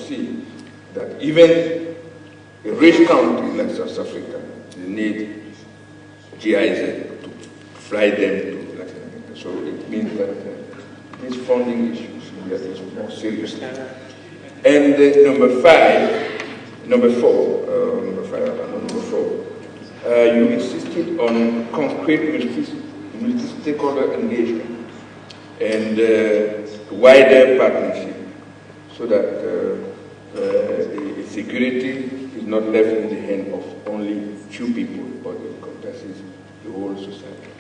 see that even a rich country like South Africa, they need GIZ to fly them to Latin America. So it means that these funding issues we are taking more seriously. And number four, you insisted on concrete multi-stakeholder engagement and wider partnership so that security is not left in the hand of only few people, but it encompasses the whole society.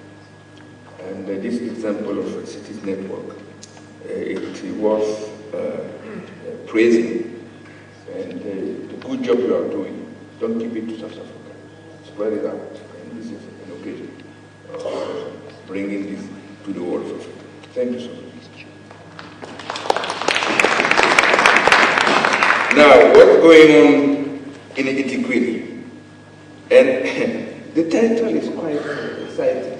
And this example of a cities network, it was praising, and the good job you are doing. Don't keep it to South Africa. Spread it out, and this is an occasion of bringing this to the world of Africa. Thank you so much. Now, what's going on in Etiquette? And the title is quite exciting.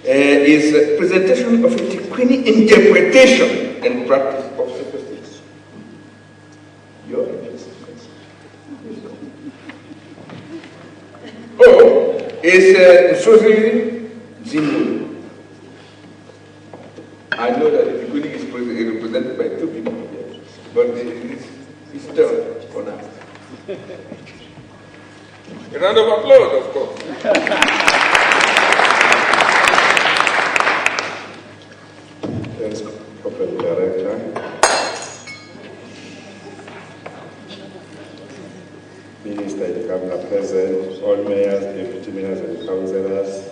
Is presentation of Etiquette interpretation and practice of statistics. You're interested. Oh, is Susie Zimu. I know that Etiquette is represented by two people here, but it's turn for now. A round of applause, of course. Thanks, Corporate Director. Minister and Governor present, all mayors, deputy mayors and councillors,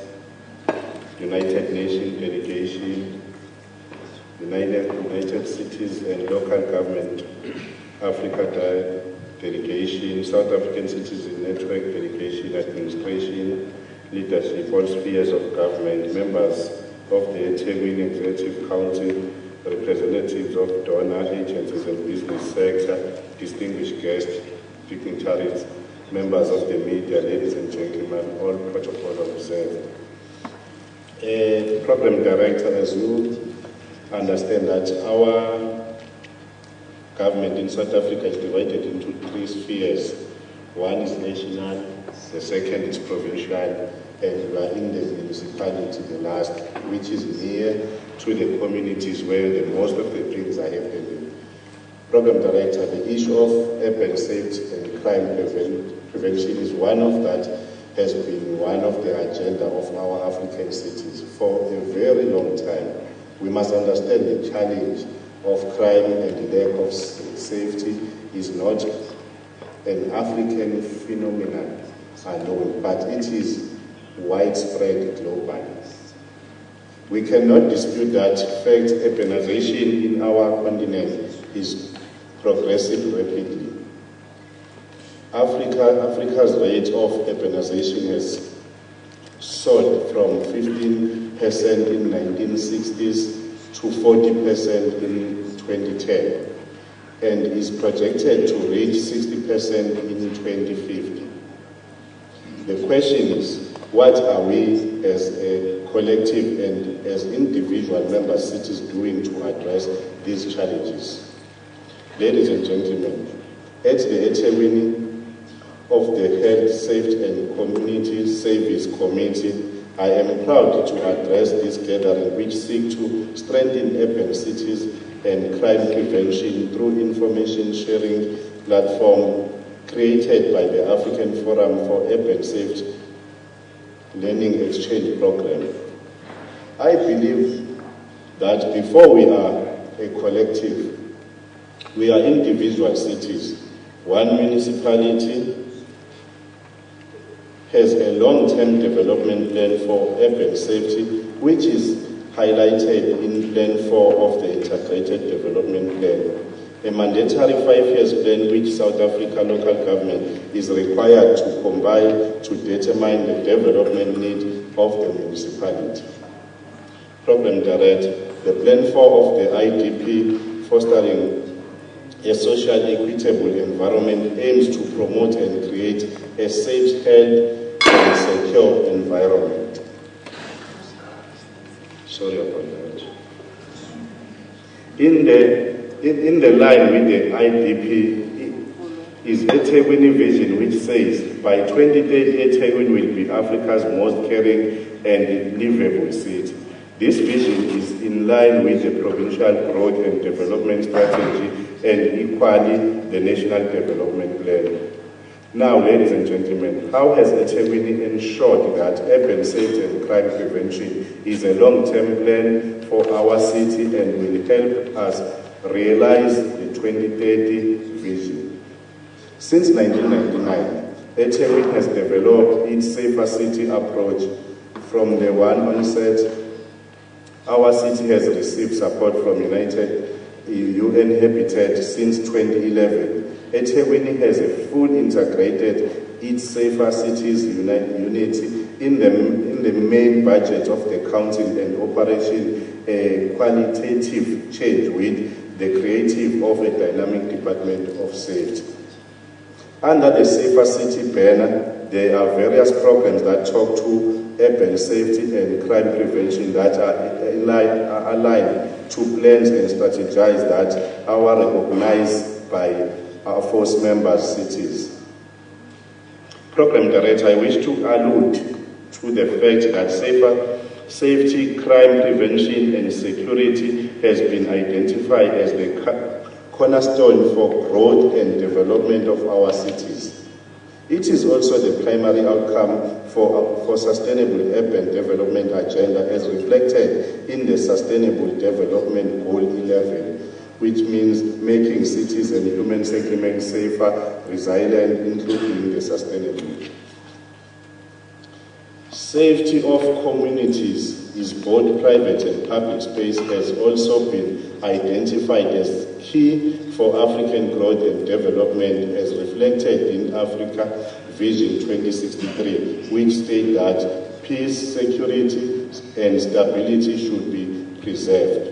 United Nations delegation, United Cities and Local Government Africa delegation, South African Citizen Network delegation, administration, leadership, all spheres of government, members of the eThekwini Executive Council, representatives of donor agencies and business sector, distinguished guests, dignitaries, members of the media, ladies and gentlemen, all protocol observed. Program Director, as you understand that our government in South Africa is divided into three spheres. One is national, the second is provincial, and we are in the municipality, the last, which is near to the communities where most of the things are happening. Program Director, the issue of urban safety and crime prevention is one of that, has been one of the agenda of our African cities for a very long time. We must understand the challenge of crime and lack of safety is not an African phenomenon alone, but it is widespread globally. We cannot dispute that fact urbanization in our continent is progressing rapidly. Africa's rate of urbanization has soared from 15% in 1960s to 40% in 2010 and is projected to reach 60% in 2050. The question is, what are we as a collective and as individual member cities doing to address these challenges? Ladies and gentlemen, at the eThekwini of the Health, Safety and Community Service Committee, I am proud to address this gathering which seeks to strengthen urban cities and crime prevention through information sharing platform created by the African Forum for Urban Safety Learning Exchange Program. I believe that before we are a collective, we are individual cities. One municipality has a long-term development plan for urban safety, which is highlighted in Plan 4 of the Integrated Development Plan. A mandatory 5-year plan which South Africa local government is required to compile to determine the development need of the municipality. Program Director, the Plan 4 of the IDP, fostering a socially equitable environment, aims to promote and create a safe, healthy, and secure environment. Sorry about that. In the in the line with the IDP is eThekwini vision, which says by 2030 eThekwini will be Africa's most caring and livable city. This vision is in line with the provincial growth and development strategy and equally the national development plan. Now, ladies and gentlemen, how has eThekwini ensured that urban safety and crime prevention is a long-term plan for our city and will help us realize the 2030 vision? Since 1999, eThekwini has developed its safer city approach. From the one onset, our city has received support from UN Habitat since 2011. eThekwini has a full integrated its safer cities unit in the main budget of the council and operation a qualitative change with the creative of a dynamic department of safety. Under the Safer City banner, there are various programs that talk to urban safety and crime prevention that are aligned to plans and strategies that are recognized by our AFUS member cities. Program Director, I wish to allude to the fact that safety, crime prevention and security has been identified as the cornerstone for growth and development of our cities. It is also the primary outcome for sustainable urban development agenda as reflected in the Sustainable Development Goal 11, which means making cities and human settlements safer, resilient, including the sustainable. Safety of communities is both private and public space has also been identified as key for African growth and development as reflected in Africa Vision 2063, which states that peace, security, and stability should be preserved.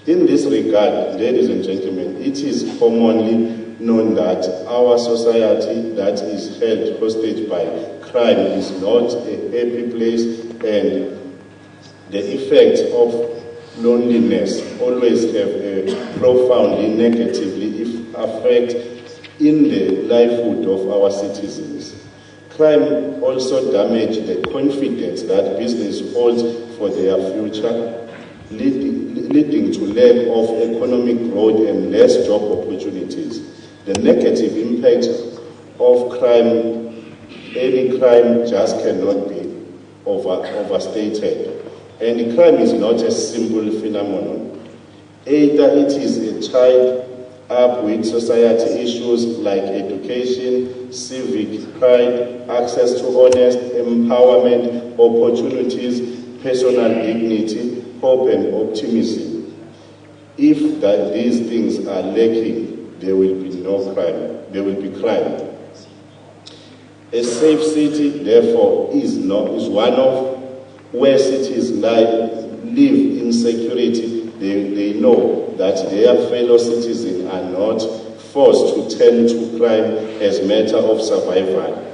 In this regard, ladies and gentlemen, it is commonly known that our society that is held hostage by crime is not a happy place, and the effects of loneliness always have a profoundly negatively effect in the livelihood of our citizens. Crime also damages the confidence that business holds for their future, leading to lack of economic growth and less job opportunities. The negative impact of crime, any crime, just cannot be overstated. And crime is not a simple phenomenon. Either it is a child up with society issues like education, civic pride, access to honest empowerment, opportunities, personal dignity, hope and optimism. If these things are lacking, there will be no crime. There will be crime. A safe city, therefore, is one of where cities live in security. They know that their fellow citizens are not forced to turn to crime as a matter of survival.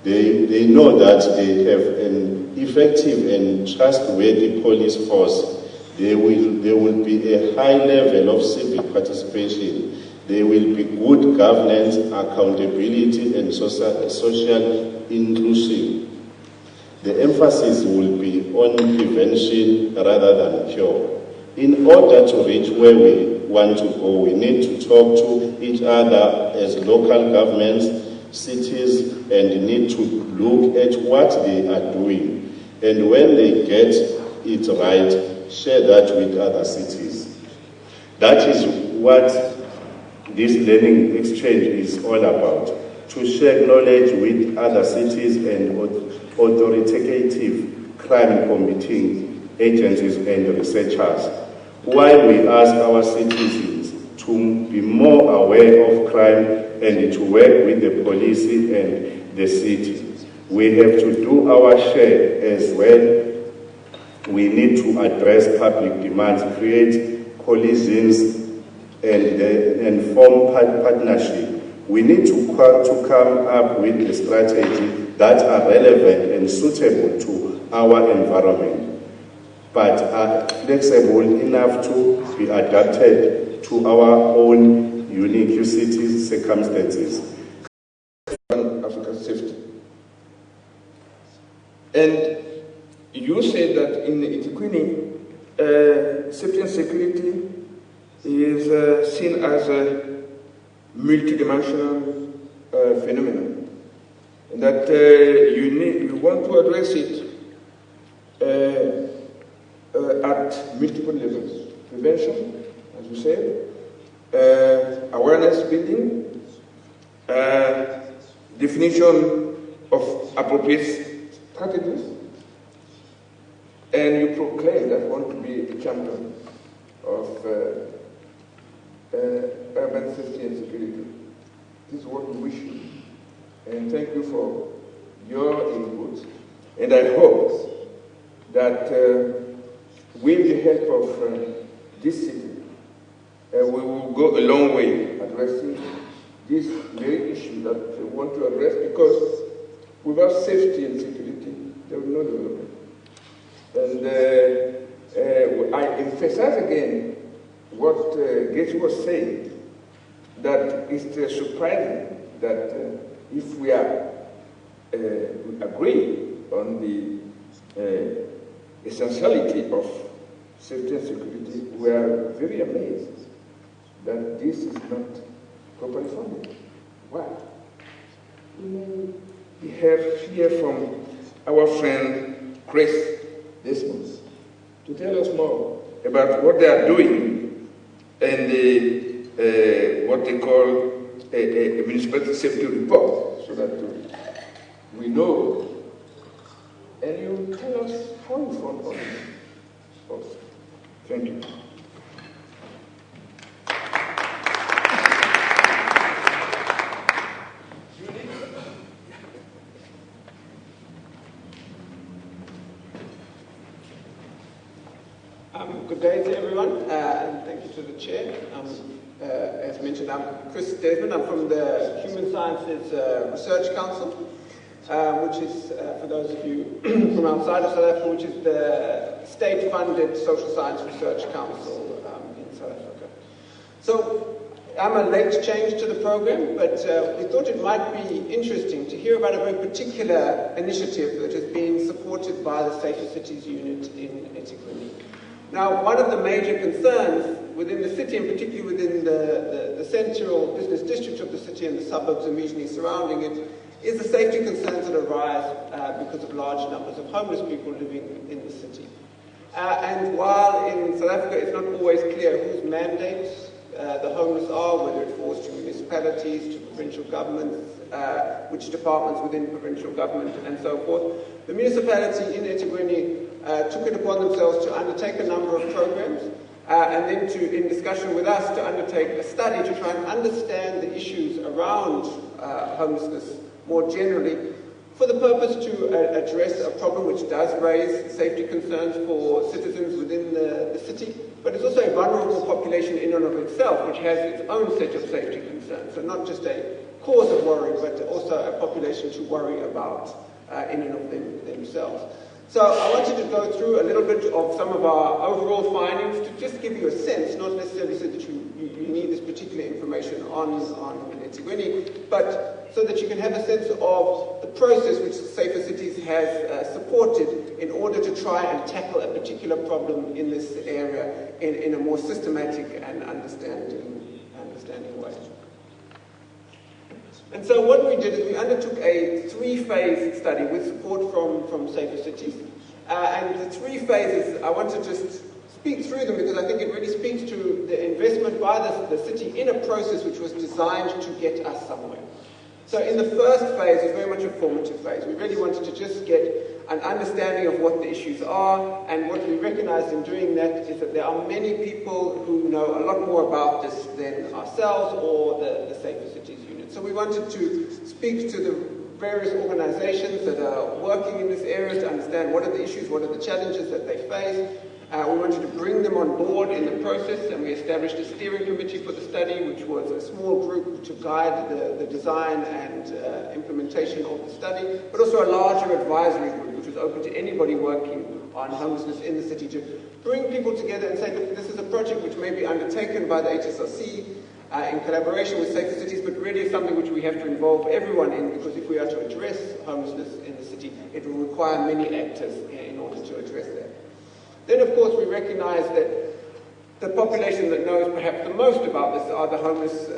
They know that they have an effective and trustworthy police force. There will be a high level of civic participation. There will be good governance, accountability, and social inclusion. The emphasis will be on prevention rather than cure. In order to reach where we want to go, we need to talk to each other as local governments, cities, and need to look at what they are doing. And when they get it right, share that with other cities. That is what this learning exchange is all about, to share knowledge with other cities and authoritative crime committing agencies and researchers, while we ask our citizens to be more aware of crime and to work with the police and the city. We have to do our share as well. We need to address public demands, create coalitions, and form partnership. We need to come up with a strategy that are relevant and suitable to our environment, but are flexible enough to be adapted to our own unique UCT circumstances. Africa's safety. And you said that in eThekwini, safety and security is seen as a multidimensional phenomenon, and that you want to address it at multiple levels: prevention, as you said, awareness building, definition of appropriate strategies, and you proclaim that you want to be a champion of urban safety and security. This is what we wish you. And thank you for your input. And I hope that with the help of this city, we will go a long way addressing this very issue that we want to address, because without safety and security, there will be no development. And I emphasize again what Gates was saying, that it's surprising that if we are agree on the essentiality of safety and security, we are very amazed that this is not properly funded. Why? We have here from our friend Chris Desmond to tell us more about what they are doing and what they call a municipality safety report, so that we know. And you tell us how you fund on this also. Thank you. Good day to everyone, and thank you to the chair. As mentioned, I'm Chris Desmond. I'm from the Human Sciences Research Council, which is, for those of you from outside of South Africa, which is the state-funded social science research council in South Africa. So I'm a late change to the program, but we thought it might be interesting to hear about a very particular initiative that has been supported by the Safer Cities unit in eThekwini. Now, one of the major concerns within the city, and particularly within the central business district of the city and the suburbs immediately surrounding it, is the safety concerns that arise because of large numbers of homeless people living in the city. And while in South Africa it's not always clear whose mandates the homeless are, whether it falls to municipalities, to provincial governments, which departments within provincial government, and so forth, the municipality in eThekwini took it upon themselves to undertake a number of programs, and then to, in discussion with us, to undertake a study to try and understand the issues around homelessness more generally, for the purpose to address a problem which does raise safety concerns for citizens within the city, but it's also a vulnerable population in and of itself, which has its own set of safety concerns. So not just a cause of worry, but also a population to worry about in and of themselves. So I wanted to go through a little bit of some of our overall findings to just give you a sense, not necessarily so that you need this particular information on eThekwini, but so that you can have a sense of the process which Safer Cities has supported in order to try and tackle a particular problem in this area in a more systematic and understanding way. And so what we did is we undertook a 3-phase study with support from Safer Cities. And the 3 phases, I want to just speak through them because I think it really speaks to the investment by the city in a process which was designed to get us somewhere. So in the first phase is very much a formative phase. We really wanted to just get an understanding of what the issues are, and what we recognized in doing that is that there are many people who know a lot more about this than ourselves or the Safer Cities unit. So we wanted to speak to the various organizations that are working in this area to understand what are the issues, what are the challenges that they face. We wanted to bring them on board in the process, and we established a steering committee for the study, which was a small group to guide the design and implementation of the study, but also a larger advisory group, which was open to anybody working on homelessness in the city to bring people together and say, look, this is a project which may be undertaken by the HSRC in collaboration with Safer Cities, but really is something which we have to involve everyone in, because if we are to address homelessness in the city, it will require many actors in order to address that. Then, of course, we recognize that the population that knows perhaps the most about this are the homeless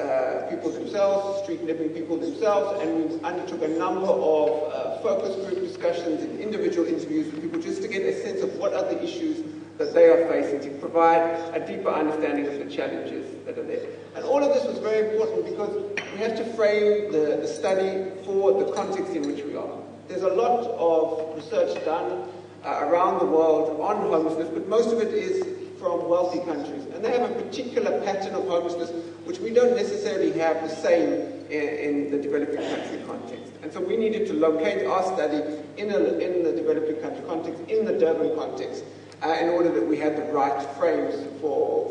people themselves, street living people themselves, and we undertook a number of focus group discussions and individual interviews with people just to get a sense of what are the issues that they are facing, to provide a deeper understanding of the challenges that are there. And all of this was very important because we have to frame the study for the context in which we are. There's a lot of research done around the world on homelessness, but most of it is from wealthy countries. And they have a particular pattern of homelessness which we don't necessarily have the same in the developing country context. And so we needed to locate our study in the developing country context, in the Durban context, in order that we had the right frames for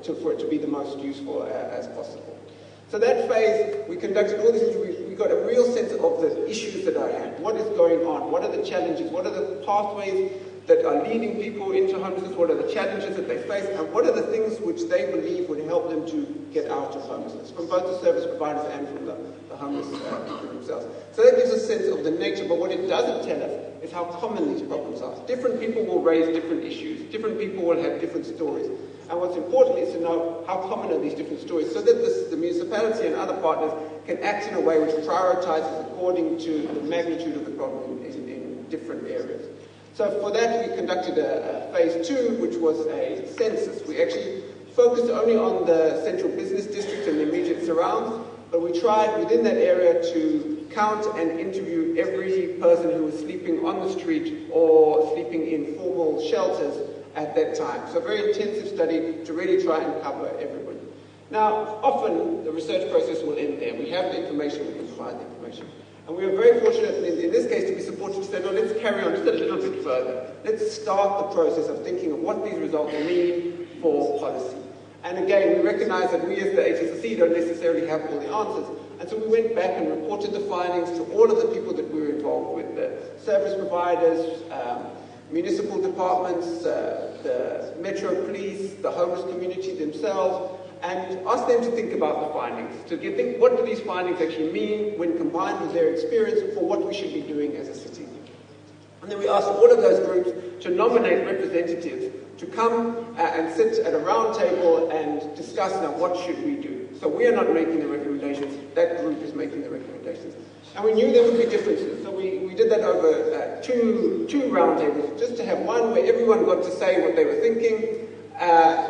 it to be the most useful as possible. So that phase, we conducted all these interviews. We got a real sense of the issues that I had. What is going on? What are the challenges? What are the pathways that are leading people into homelessness? What are the challenges that they face? And what are the things which they believe would help them to get out of homelessness, from both the service providers and from the homeless people themselves. So that gives a sense of the nature, but what it doesn't tell us is how common these problems are. Different people will raise different issues. Different people will have different stories. And what's important is to know how common are these different stories so that the municipality and other partners can act in a way which prioritizes according to the magnitude of the problem in different areas. So for that, we conducted a phase 2, which was a census. We actually focused only on the central business district and the immediate surrounds, but we tried within that area to count and interview every person who was sleeping on the street or sleeping in formal shelters at that time. So a very intensive study to really try and cover everybody. Now, often the research process will end there. We have the information, we can provide the information. And we are very fortunate in this case to be supported to say, no, let's carry on just a little bit further. Let's start the process of thinking of what these results mean for policy. And again, we recognize that we as the HSRC don't necessarily have all the answers. And so we went back and reported the findings to all of the people that we were involved with, the service providers, municipal departments, the Metro Police, the homeless community themselves, and ask them to think about the findings, to think what do these findings actually mean when combined with their experience for what we should be doing as a city. And then we asked all of those groups to nominate representatives to come and sit at a round table and discuss now what should we do. So we are not making the recommendations, that group is making the recommendations. And we knew there would be differences, so we did that over two round tables, just to have one where everyone got to say what they were thinking,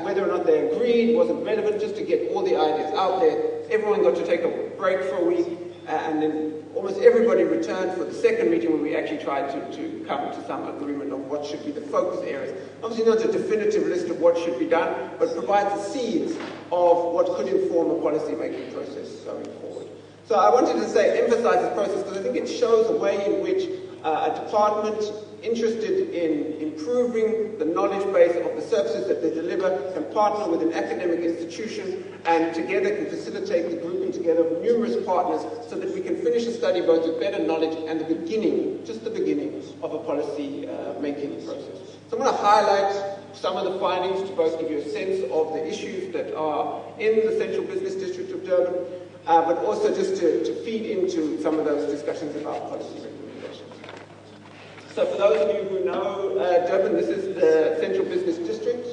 whether or not they agreed, wasn't relevant, just to get all the ideas out there. Everyone got to take a break for a week, and then almost everybody returned for the second meeting where we actually tried to come to some agreement on what should be the focus areas. Obviously not a definitive list of what should be done, but provides the seeds of what could inform a policy-making process going forward. So I wanted to emphasize this process because I think it shows a way in which a department interested in improving the knowledge base of the services that they deliver can partner with an academic institution and together can facilitate the grouping together of numerous partners so that we can finish a study both with better knowledge and the beginning, just the beginning of a policy making process. So I'm going to highlight some of the findings to both give you a sense of the issues that are in the Central Business District of Durban, but also just to feed into some of those discussions about policy recommendations. So for those of you who know Durban, this is the Central Business District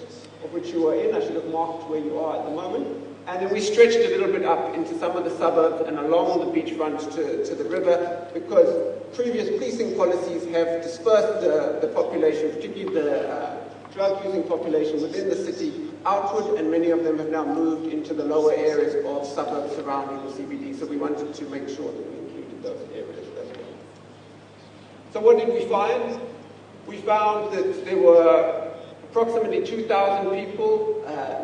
of which you are in. I should have marked where you are at the moment. And then we stretched a little bit up into some of the suburbs and along the beachfront to the river because previous policing policies have dispersed the population, particularly the drug-using population within the city outward, and many of them have now moved into the lower areas of suburbs surrounding the CBD. So we wanted to make sure that we included those areas as well. So what did we find? We found that there were approximately 2,000 people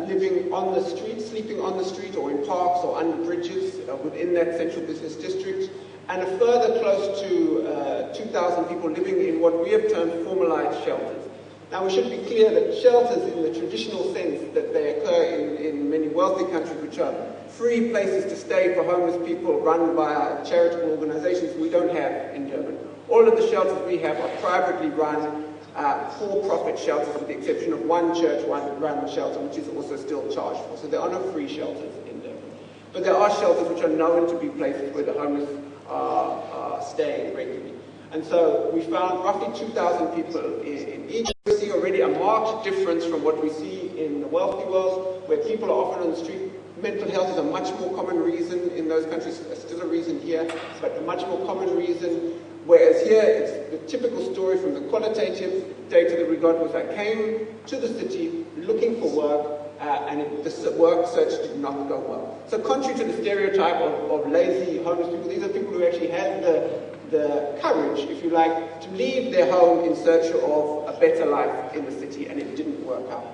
living on the street, sleeping on the street or in parks or under bridges within that Central Business District, and a further close to 2,000 people living in what we have termed formalized shelters. Now we should be clear that shelters in the traditional sense that they occur in many wealthy countries, which are free places to stay for homeless people run by charitable organizations, we don't have in Durban. All of the shelters we have are privately run for-profit shelters, with the exception of one church-run shelter, which is also still charged for. So there are no free shelters in Durban. But there are shelters which are known to be places where the homeless are staying regularly. And so we found roughly 2,000 people in each. We see already a marked difference from what we see in the wealthy world, where people are often on the street. Mental health is a much more common reason in those countries, still a reason here, but a much more common reason. Whereas here, it's the typical story from the qualitative data that we got was I came to the city looking for work, and the work search did not go well. So contrary to the stereotype of lazy homeless people, these are people who actually had the courage, if you like, to leave their home in search of a better life in the city, and it didn't work out.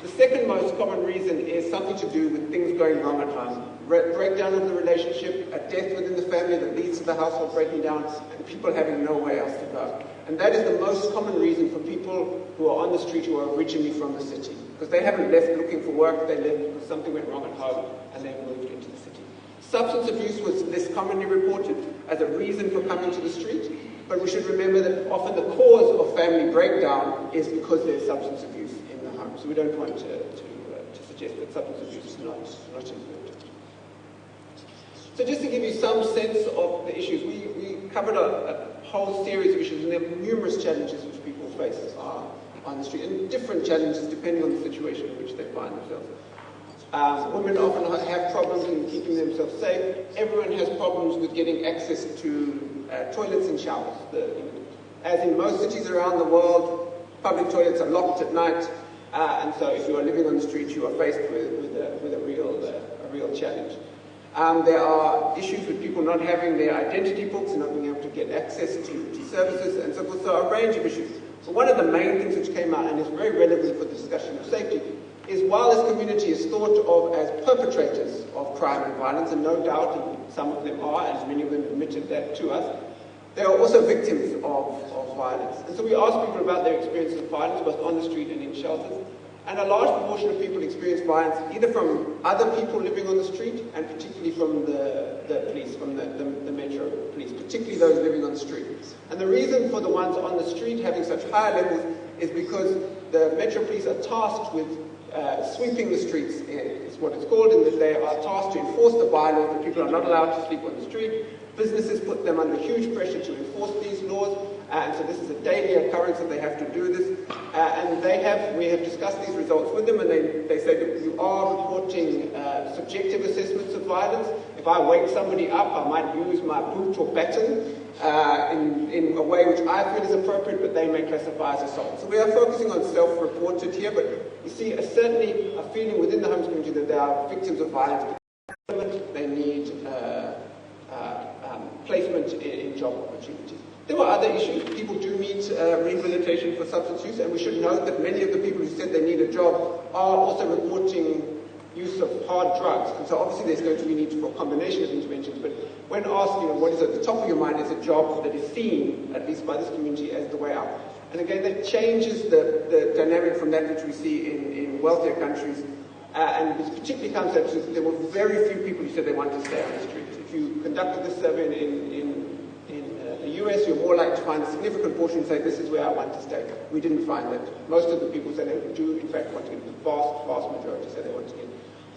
The second most common reason is something to do with things going wrong at home. Breakdown of the relationship, a death within the family that leads to the household breaking down, and people having nowhere else to go. And that is the most common reason for people who are on the street who are originally from the city. Because they haven't left looking for work, they left because something went wrong at home, and they moved into the city. Substance abuse was less commonly reported as a reason for coming to the street, but we should remember that often the cause of family breakdown is because there's substance abuse in the home. So we don't want to suggest that substance abuse is not important. So just to give you some sense of the issues, we covered a whole series of issues, and there are numerous challenges which people face on the street, and different challenges depending on the situation in which they find themselves. Women often have problems in keeping themselves safe. Everyone has problems with getting access to toilets and showers. As in most cities around the world, public toilets are locked at night, and so if you are living on the street, you are faced with a real challenge. There are issues with people not having their identity books and not being able to get access to services and so forth, so a range of issues. So one of the main things which came out, and is very relevant for the discussion of safety, is while this community is thought of as perpetrators of crime and violence, and no doubt and some of them are, as many of them admitted that to us, they are also victims of violence. And so we asked people about their experiences of violence, both on the street and in shelters. And a large proportion of people experience violence either from other people living on the street, and particularly from the police, from the Metro Police, particularly those living on the street. And the reason for the ones on the street having such high levels is because the Metro Police are tasked with sweeping the streets, is what it's called, and that they are tasked to enforce the bylaws that people are not allowed to sleep on the street. Businesses put them under huge pressure to enforce these laws, and so this is a daily occurrence that they have to do this. And we have discussed these results with them, and they say that you are reporting subjective assessments of violence. If I wake somebody up, I might use my boot or baton in a way which I feel is appropriate, but they may classify as assault. So we are focusing on self-reported here, but you see certainly a feeling within the homeless community that they are victims of violence. They need placement in job opportunities. There were other issues. People do need rehabilitation for substance use, and we should note that many of the people who said they need a job are also reporting use of hard drugs. And so obviously there's going to be need for a combination of interventions, but when asked, what is at the top of your mind is a job that is seen, at least by this community, as the way out. And again, that changes the dynamic from that which we see in wealthier countries. And this particularly comes out to there were very few people who said they want to stay on the streets. If you conducted this survey in the US, you're more likely to find a significant portion who say this is where I want to stay. We didn't find that. Most of the people say they do, in fact, want to get, the vast majority say they want to get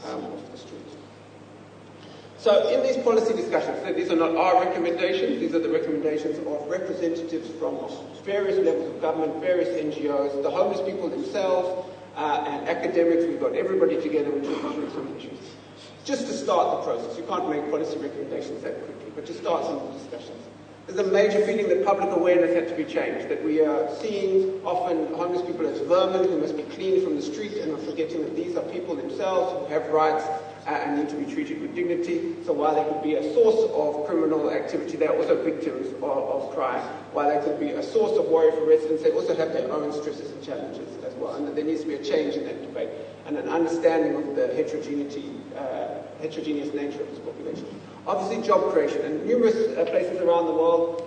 off the streets. So in these policy discussions, these are not our recommendations, these are the recommendations of representatives from various levels of government, various NGOs, the homeless people themselves, and academics. We've got everybody together which is through some issues. Just to start the process, you can't make policy recommendations that quickly, but to start some of the discussions. There's a major feeling that public awareness had to be changed, that we are seeing often homeless people as vermin who must be cleaned from the street, and we're forgetting that these are people themselves who have rights and need to be treated with dignity. So while they could be a source of criminal activity, they are also victims of crime. While they could be a source of worry for residents, they also have their own stresses and challenges as well. And that there needs to be a change in that debate and an understanding of the heterogeneous nature of this population. Obviously, job creation. And numerous places around the world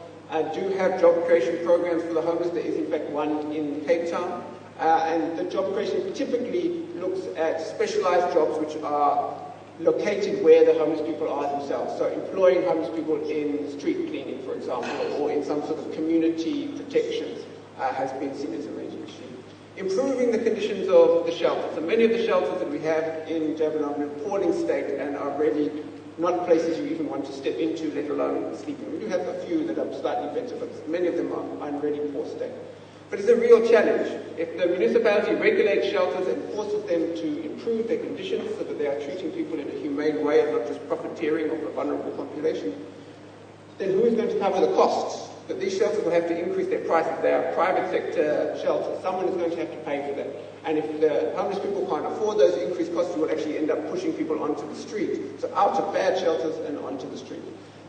do have job creation programs for the homeless. There is, in fact, one in Cape Town. And the job creation typically looks at specialized jobs which are located where the homeless people are themselves. So employing homeless people in street cleaning, for example, or in some sort of community protection, has been seen as a major issue. Improving the conditions of the shelters. So many of the shelters that we have in Durban are in an appalling state and are really not places you even want to step into, let alone sleeping. We do have a few that are slightly better, but many of them are in really poor state. But it's a real challenge. If the municipality regulates shelters and forces them to improve their conditions so that they are treating people in a humane way and not just profiteering off a vulnerable population, then who is going to cover the costs? But these shelters will have to increase their prices. They are private sector shelters. Someone is going to have to pay for that. And if the homeless people can't afford those increased costs, you will actually end up pushing people onto the street. So out of bad shelters and onto the street.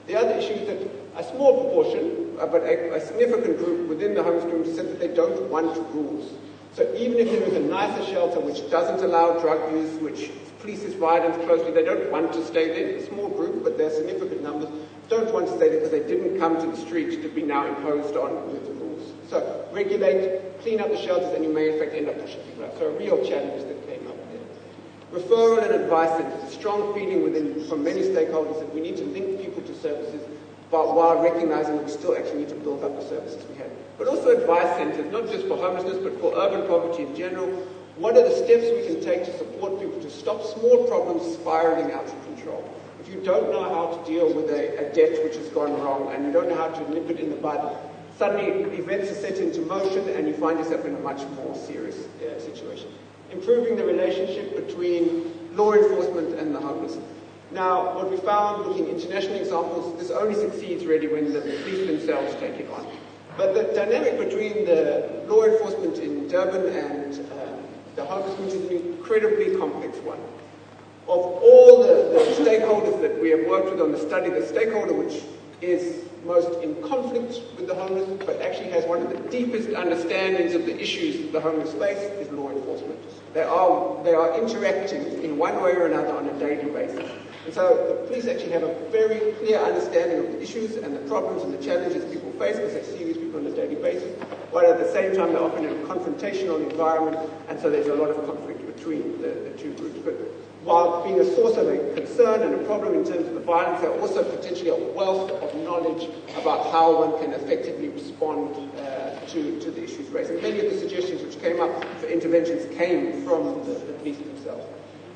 The other issue is that a small proportion, but a significant group within the homeless community said that they don't want rules. So even if there is a nicer shelter which doesn't allow drug use, which polices violence closely, they don't want to stay there. It's a small group, but they're significant numbers. Don't want to stay there because they didn't come to the street to be now imposed on with the rules. So regulate, clean up the shelters, and you may in fact end up pushing people out. So a real challenge that came up there. Referral and advice centers. A strong feeling from many stakeholders that we need to link people to services, but while recognizing that we still actually need to build up the services we have. But also advice centers, not just for homelessness, but for urban poverty in general. What are the steps we can take to support people to stop small problems spiraling out of control? If you don't know how to deal with a debt which has gone wrong and you don't know how to nip it in the bud, suddenly events are set into motion and you find yourself in a much more serious situation. Improving the relationship between law enforcement and the homeless. Now, what we found looking at international examples, this only succeeds really when the police themselves take it on. But the dynamic between the law enforcement in Durban and the homeless community is an incredibly complex one. Of all the stakeholders that we have worked with on the study, the stakeholder which is most in conflict with the homeless, but actually has one of the deepest understandings of the issues that the homeless face, is law enforcement. They are interacting in one way or another on a daily basis. And so the police actually have a very clear understanding of the issues and the problems and the challenges people face because they see these people on a daily basis, while at the same time they're often in a confrontational environment, and so there's a lot of conflict between the two groups. But while being a source of a concern and a problem in terms of the violence, they're also potentially a wealth of knowledge about how one can effectively respond to the issues raised. And many of the suggestions which came up for interventions came from the police themselves.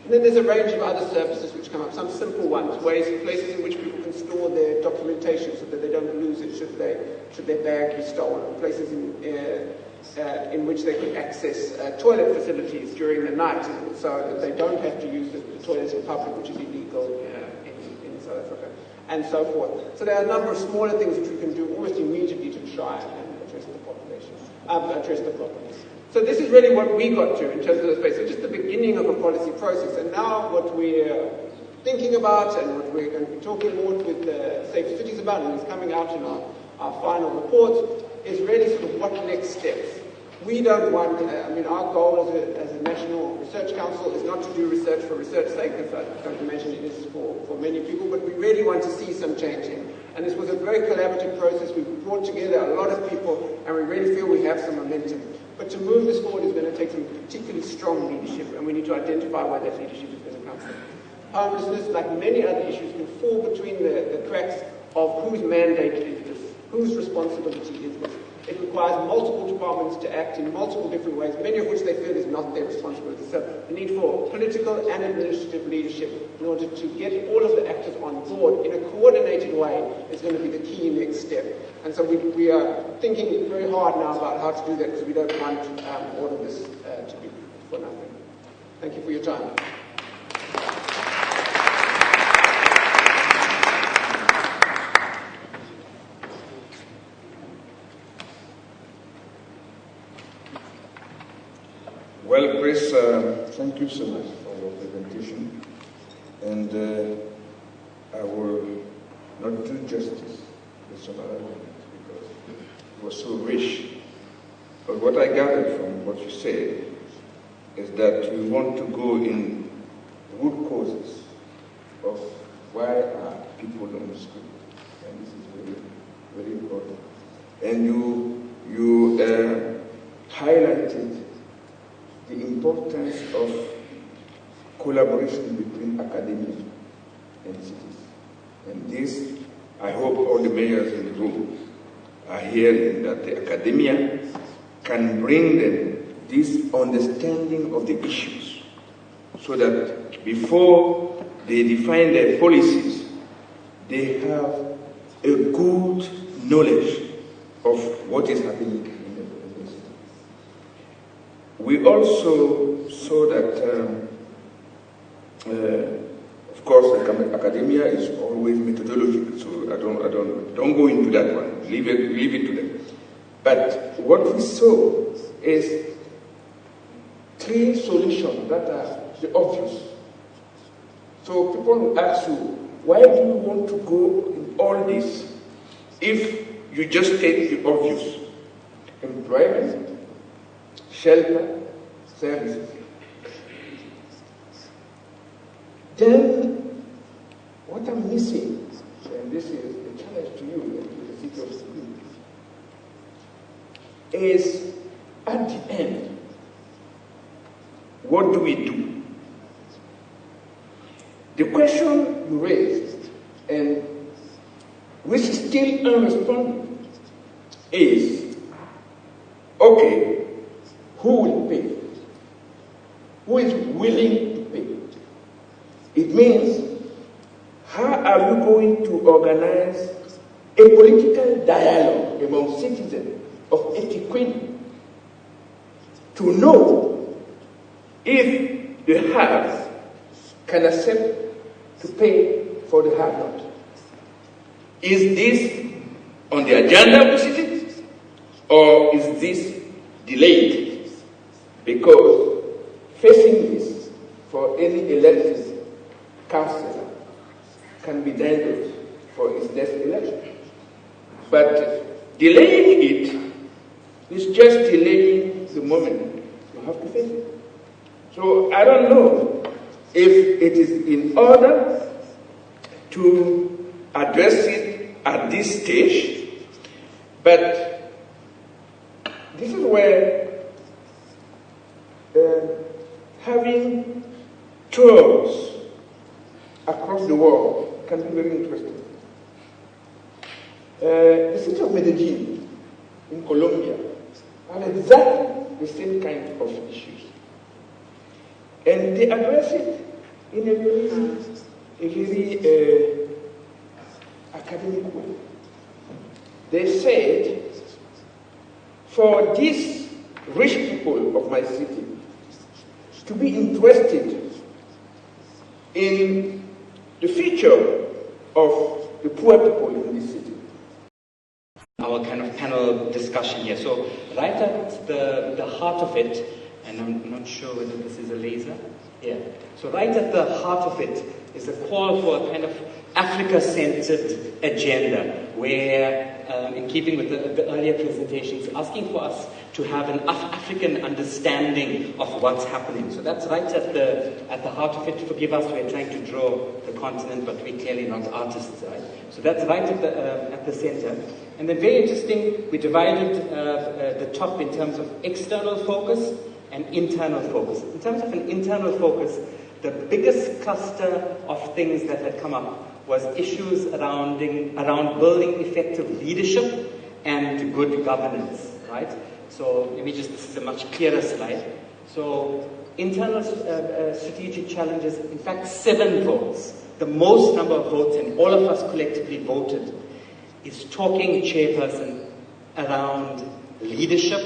And then there's a range of other services which come up, some simple ones, places in which people can store their documentation so that they don't lose it should their bag be stolen, places in which they could access toilet facilities during the night so that they don't have to use the toilets in public, which is illegal in South Africa, and so forth. So there are a number of smaller things which we can do almost immediately to try and address the population, address the problems. So this is really what we got to in terms of the space. So just the beginning of a policy process. And now what we're thinking about and what we're going to be talking more with the Safe Cities about, and it's coming out in our final report, is really sort of what next steps. We don't want, our goal as a National Research Council is not to do research for research's sake, as I don't imagine it is for many people, but we really want to see some change in. And this was a very collaborative process. We brought together a lot of people, and we really feel we have some momentum. But to move this forward is going to take some particularly strong leadership, and we need to identify where that leadership is going to come from. Homelessness, like many other issues, can fall between the cracks of whose mandate is this, whose responsibility is this. It requires multiple departments to act in multiple different ways, many of which they feel is not their responsibility. So the need for political and administrative leadership in order to get all of the actors on board in a coordinated way is going to be the key next step. And so we are thinking very hard now about how to do that because we don't want all of this to be for nothing. Thank you for your time. Well, Chris, thank you so much for your presentation. And I will not do justice with some other comments because it was so rich. But what I gathered from what you said is that we want to go in root causes of why are people on the street. And this is very, very important. And you highlighted the importance of collaboration between academia and cities. And this, I hope all the mayors in the room are hearing that the academia can bring them this understanding of the issues, so that before they define their policies, they have a good knowledge of what is happening in the city. We also saw that, of course, academia is always methodological, so I don't go into that one. Leave it to them. But what we saw is 3 solutions that are the obvious. So people will ask you, why do you want to go in all this if you just take the obvious? Employment, shelter, services. Then, what I'm missing, and this is a challenge to you and to the city of Sydney, is at the end, what do we do? The question you raised, and which is still unresponded, is, okay, who will pay? Who is willing to pay? It means, how are you going to organize a political dialogue among citizens of Etiquette to know if the haves can accept to pay for the have not? Is this on the agenda of the city, or is this delayed? Because facing this for any elected councillor can be dangerous for his next election. But delaying it is just delaying the moment you have to face it. So I don't know if it is in order to address it at this stage, but this is where having tours across the world can be very interesting. The city of Medellin in Colombia have exactly the same kind of issues. And they address it in a very academic way. They said, for these rich people of my city to be interested in the future of the poor people in this city. Our kind of panel discussion here. So right at the heart of it, and I'm not sure whether this is a laser. Yeah. So right at the heart of it is a call for a kind of Africa-centered agenda, where, in keeping with the earlier presentations, asking for us to have an African understanding of what's happening. So that's right at the heart of it. Forgive us, we're trying to draw the continent, but we're clearly not artists, right? So that's right at the center. And then very interesting, we divided the top in terms of external focus and internal focus. In terms of an internal focus, the biggest cluster of things that had come up was issues around building effective leadership and good governance, right? So let me this is a much clearer slide. So internal strategic challenges, in fact 7 votes, the most number of votes, and all of us collectively voted, is talking, chairperson, around leadership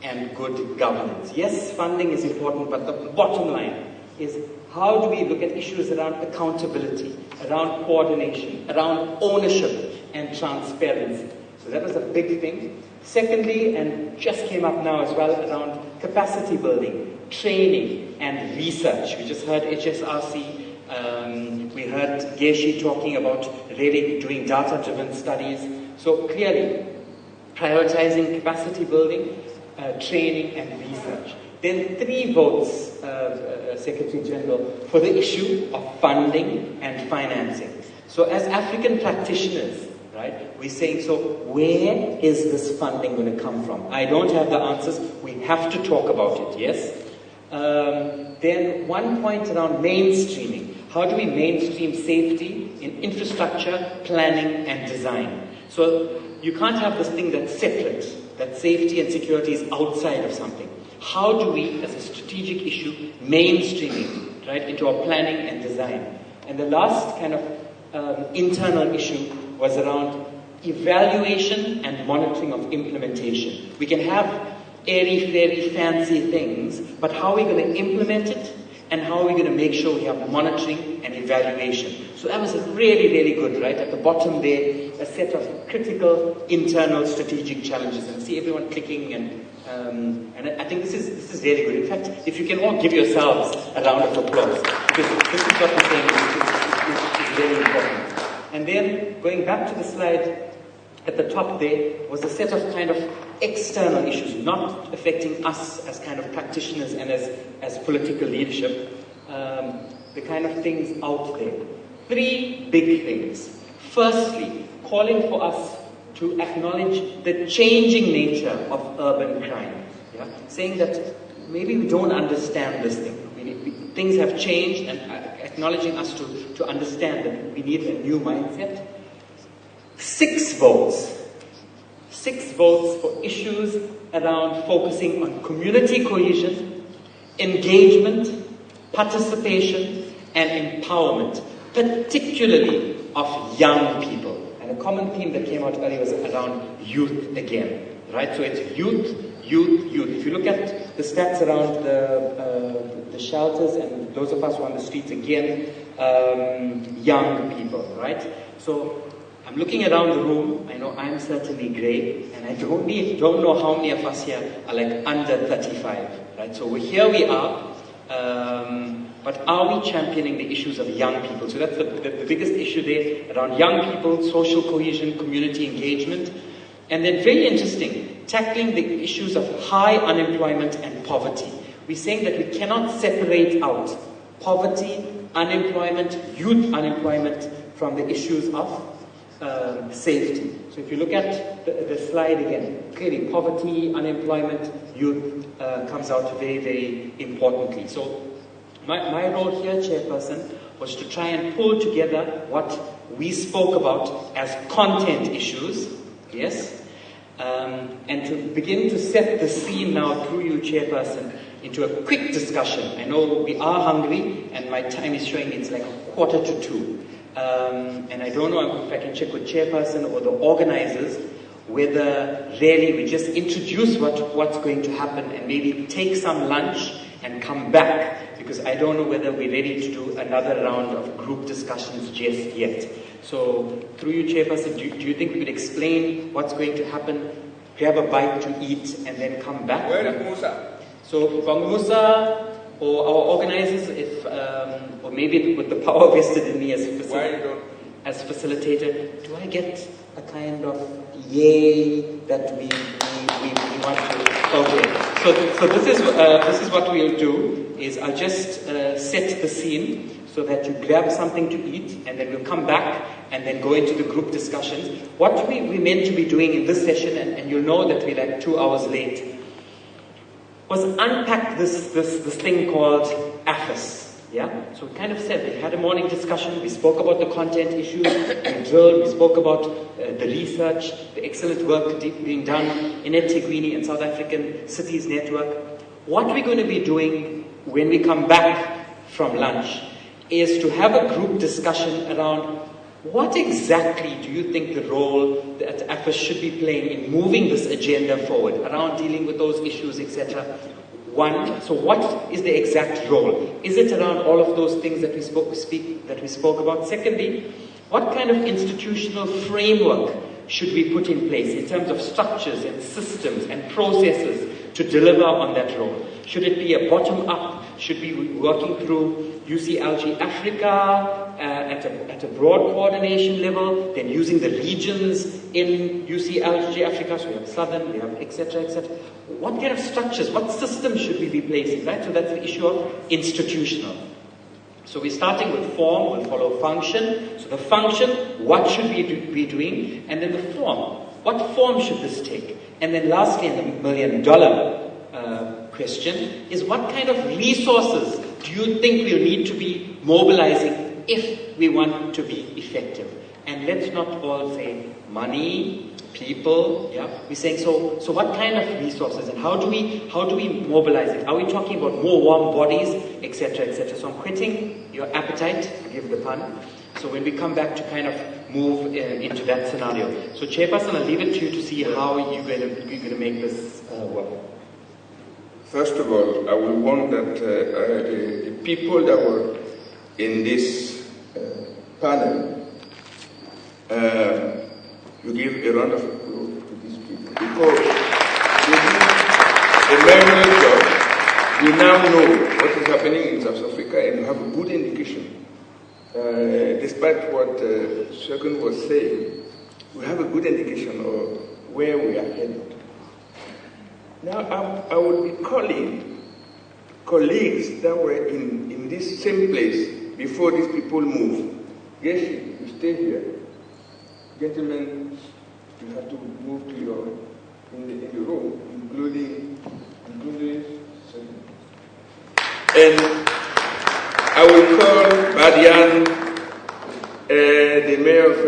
and good governance. Yes, funding is important, but the bottom line is, how do we look at issues around accountability, around coordination, around ownership and transparency? So that was a big thing. Secondly, and just came up now as well, around capacity building, training and research. We just heard HSRC, we heard Geshi talking about really doing data-driven studies. So clearly, prioritizing capacity building, training and research. Then 3 votes, Secretary General, for the issue of funding and financing. So as African practitioners, right, we're saying, so where is this funding going to come from? I don't have the answers. We have to talk about it, yes? Then one point around mainstreaming. How do we mainstream safety in infrastructure, planning and design? So you can't have this thing that's separate, that safety and security is outside of something. How do we, as a strategic issue, mainstream it, right, into our planning and design? And the last kind of internal issue was around evaluation and monitoring of implementation. We can have airy-fairy fancy things, but how are we going to implement it, and how are we going to make sure we have monitoring and evaluation? So that was really, really good, right? At the bottom there, a set of critical internal strategic challenges, and see everyone clicking, and I think this is really good. In fact, if you can all give yourselves a round of applause, because this is what we're saying is very important. And then going back to the slide at the top there was a set of kind of external issues, not affecting us as kind of practitioners and as political leadership, the kind of things out there. 3 big things. Firstly, calling for us to acknowledge the changing nature of urban crime. Yeah? Saying that maybe we don't understand this thing. Things have changed, and acknowledging us to understand that we need a new mindset. 6 votes. 6 votes for issues around focusing on community cohesion, engagement, participation, and empowerment, particularly of young people. And a common theme that came out earlier was around youth again, right? So it's youth, youth, youth. If you look at the stats around the shelters and those of us who are on the streets, again, young people, right? So I'm looking around the room. I know I'm certainly grey, and I don't know how many of us here are like under 35, right? So here we are, but are we championing the issues of young people? So that's the biggest issue there, around young people, social cohesion, community engagement. And then very interesting, tackling the issues of high unemployment and poverty. We're saying that we cannot separate out poverty, unemployment, youth unemployment from the issues of safety. So if you look at the slide again, clearly poverty, unemployment, youth comes out very, very importantly. So my role here, Chairperson, was to try and pull together what we spoke about as content issues, yes, and to begin to set the scene now through you, Chairperson, into a quick discussion. I know we are hungry, and my time is showing it's like 1:45. And I don't know if I can check with Chairperson or the organizers whether really we just introduce what's going to happen and maybe take some lunch and come back, because I don't know whether we're ready to do another round of group discussions just yet. So through you, Chairperson, do you think we could explain what's going to happen, grab a bite to eat, and then come back? Where is Musa? So Bang Musa or our organizers, if or maybe with the power vested in me as facilitator, do I get a kind of yay that we want to? Okay. So this is what we'll do. Is I'll just set the scene so that you grab something to eat, and then we'll come back and then go into the group discussions. What we meant to be doing in this session, and you'll know that we're like 2 hours late, was unpack this thing called AFUS. Yeah? So we kind of said, we had a morning discussion, we spoke about the content issues, we drilled, we spoke about the research, the excellent work being done in eThekwini and South African Cities Network. What we're going to be doing when we come back from lunch is to have a group discussion around what exactly do you think the role that AFUS should be playing in moving this agenda forward, around dealing with those issues, etc. One, so what is the exact role? Is it around all of those things that we spoke about? Secondly, what kind of institutional framework should we put in place in terms of structures and systems and processes to deliver on that role? Should it be a bottom-up? Should we be working through UCLG Africa at a broad coordination level, then using the regions in UCLG Africa, so we have Southern, we have etc., etc. What kind of structures, what systems should we be placing, right? So that's the issue of institutional. So we're starting with form, we'll follow function. So the function, what should we be doing? And then the form, what form should this take? And then lastly, and the $1 million question, is what kind of resources do you think we'll need to be mobilizing if we want to be effective? And let's not all say money, people. Yeah, we're saying so. What kind of resources and how do we mobilize it? Are we talking about more warm bodies, etc., etc.? So I'm quitting your appetite, forgive the pun. So when we come back to kind of move into that scenario. So Chairperson, I'll leave it to you to see how you're going to make this work. First of all, I will want that the people that were in this panel, you give a round of applause to these people because they did a very job. We now know what is happening in South Africa and have a good indication. Despite what Second was saying, we have a good indication of where we are headed. Now, I will be calling colleagues that were in this same place before these people move. Yes, you stay here. Gentlemen, you have to move to your, in the room, including and I will call Badian, the mayor of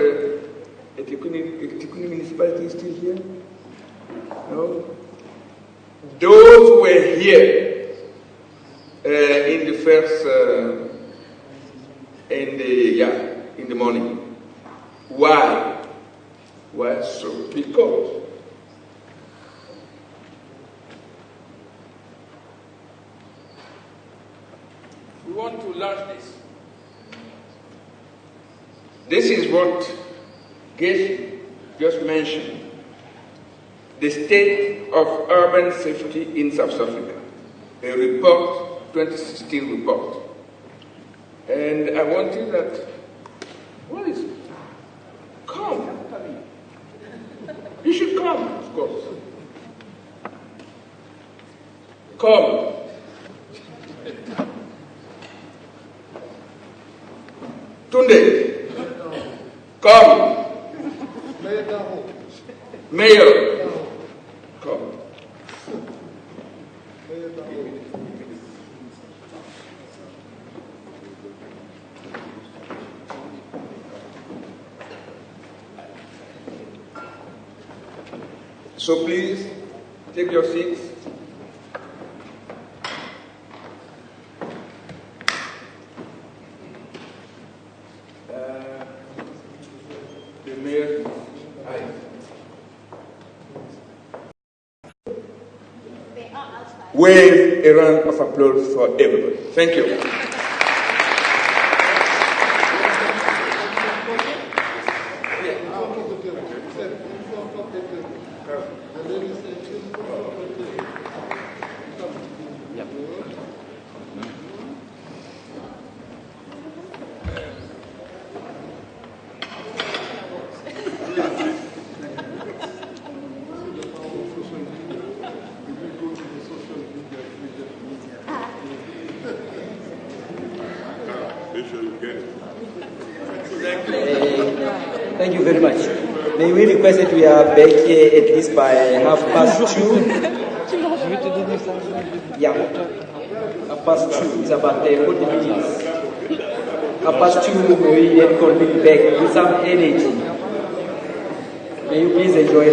Etikuni municipality is still here? No? Those who were here in the first, in the morning. Why? Why so? Because we want to launch this. This is what Gacy just mentioned. The state of urban safety in South Africa. A report, 2016 report. And I want you that, what is it? Come. You should come, of course. Come. Tunde. Come. Mayor. Come. So please, take your seats. The mayor, wave a round of applause for everybody. Thank you. Thank you very much. May we request that we are back here at least by 2:30? Yeah. 2:30 is about 40 minutes. 2:30 we then convene back with some energy. May you please enjoy